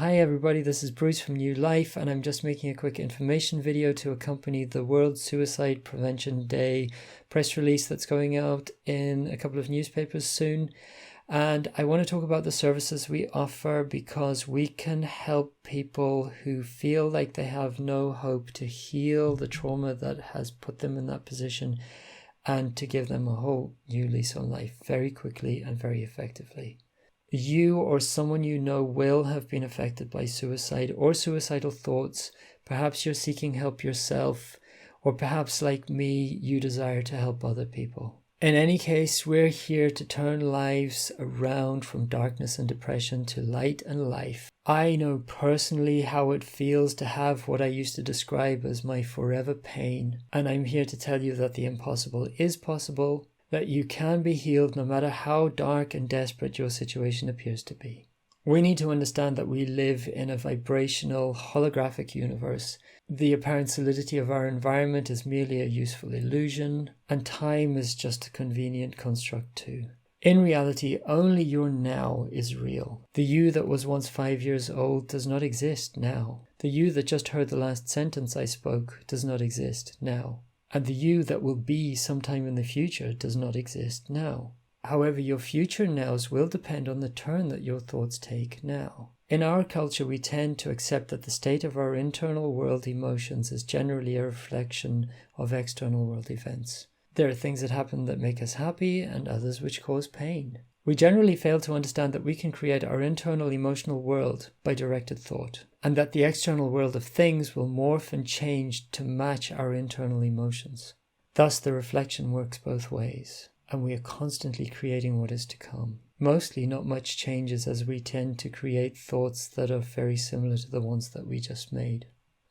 Hi everybody, this is Bruce from NeuLyf, and I'm just making a quick information video to accompany the World Suicide Prevention Day press release that's going out in a couple of newspapers soon. And I want to talk about the services we offer because we can help people who feel like they have no hope to heal the trauma that has put them in that position and to give them a whole new lease on life very quickly and very effectively. You or someone you know will have been affected by suicide or suicidal thoughts. Perhaps you're seeking help yourself, or perhaps like me, you desire to help other people. In any case, we're here to turn lives around from darkness and depression to light and life. I know personally how it feels to have what I used to describe as my forever pain, and I'm here to tell you that the impossible is possible, that you can be healed no matter how dark and desperate your situation appears to be. We need to understand that we live in a vibrational, holographic universe. The apparent solidity of our environment is merely a useful illusion, and time is just a convenient construct too. In reality, only your now is real. The you that was once 5 years old does not exist now. The you that just heard the last sentence I spoke does not exist now. And the you that will be sometime in the future does not exist now. However, your future nows will depend on the turn that your thoughts take now. In our culture, we tend to accept that the state of our internal world emotions is generally a reflection of external world events. There are things that happen that make us happy and others which cause pain. We generally fail to understand that we can create our internal emotional world by directed thought, and that the external world of things will morph and change to match our internal emotions. Thus, the reflection works both ways, and we are constantly creating what is to come. Mostly, not much changes as we tend to create thoughts that are very similar to the ones that we just made.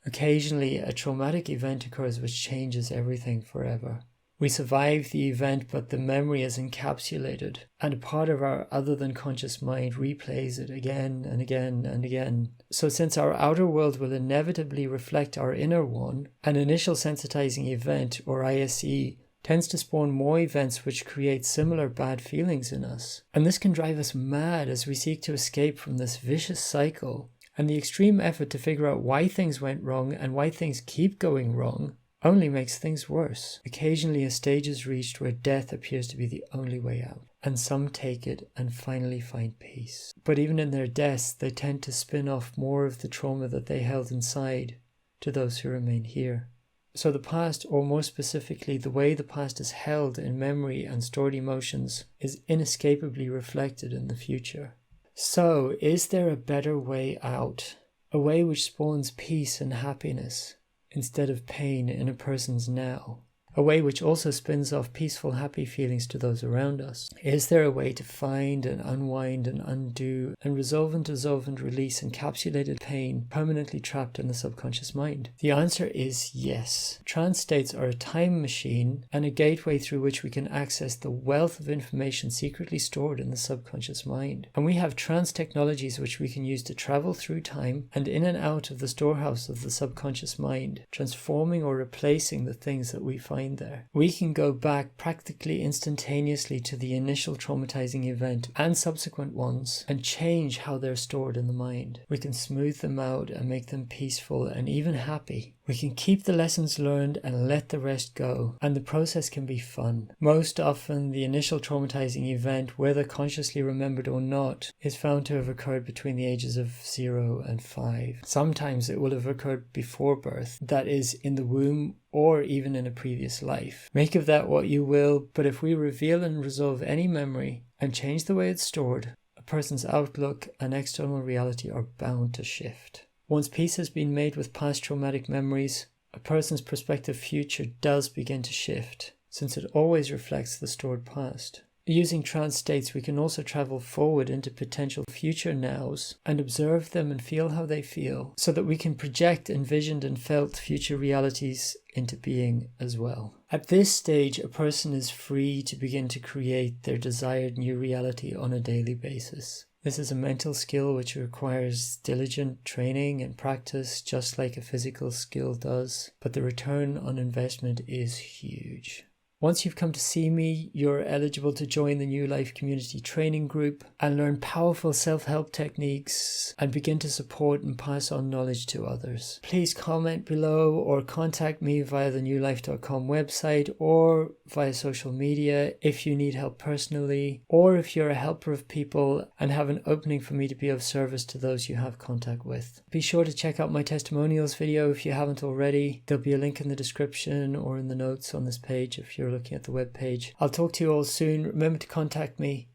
Occasionally, a traumatic event occurs which changes everything forever. We survive the event, but the memory is encapsulated, and a part of our other than conscious mind replays it again and again and again. So since our outer world will inevitably reflect our inner one, an initial sensitizing event, or ISE, tends to spawn more events which create similar bad feelings in us. And this can drive us mad as we seek to escape from this vicious cycle, and the extreme effort to figure out why things went wrong and why things keep going wrong only makes things worse. Occasionally a stage is reached where death appears to be the only way out, and some take it and finally find peace. But even in their deaths, they tend to spin off more of the trauma that they held inside to those who remain here. So the past, or more specifically the way the past is held in memory and stored emotions, is inescapably reflected in the future. So, is there a better way out? A way which spawns peace and happiness instead of pain in a person's now? A way which also spins off peaceful, happy feelings to those around us? Is there a way to find and unwind and undo and resolve and dissolve and release encapsulated pain permanently trapped in the subconscious mind? The answer is yes. Trance states are a time machine and a gateway through which we can access the wealth of information secretly stored in the subconscious mind. And we have trance technologies which we can use to travel through time and in and out of the storehouse of the subconscious mind, transforming or replacing the things that we find there. We can go back practically instantaneously to the initial traumatizing event and subsequent ones and change how they're stored in the mind. We can smooth them out and make them peaceful and even happy. We can keep the lessons learned and let the rest go, and the process can be fun. Most often, the initial traumatizing event, whether consciously remembered or not, is found to have occurred between the ages of 0 and 5. Sometimes it will have occurred before birth, that is, in the womb or even in a previous life. Make of that what you will, but if we reveal and resolve any memory and change the way it's stored, a person's outlook and external reality are bound to shift. Once peace has been made with past traumatic memories, a person's prospective future does begin to shift, since it always reflects the stored past. Using trance states, we can also travel forward into potential future nows and observe them and feel how they feel, so that we can project envisioned and felt future realities into being as well. At this stage, a person is free to begin to create their desired new reality on a daily basis. This is a mental skill which requires diligent training and practice, just like a physical skill does, but the return on investment is huge. Once you've come to see me, you're eligible to join the NeuLyf community training group and learn powerful self-help techniques and begin to support and pass on knowledge to others. Please comment below or contact me via the NeuLyf.com website or via social media if you need help personally, or if you're a helper of people and have an opening for me to be of service to those you have contact with. Be sure to check out my testimonials video if you haven't already. There'll be a link in the description or in the notes on this page if you're looking at the web page. I'll talk to you all soon. Remember to contact me.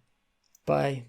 Bye.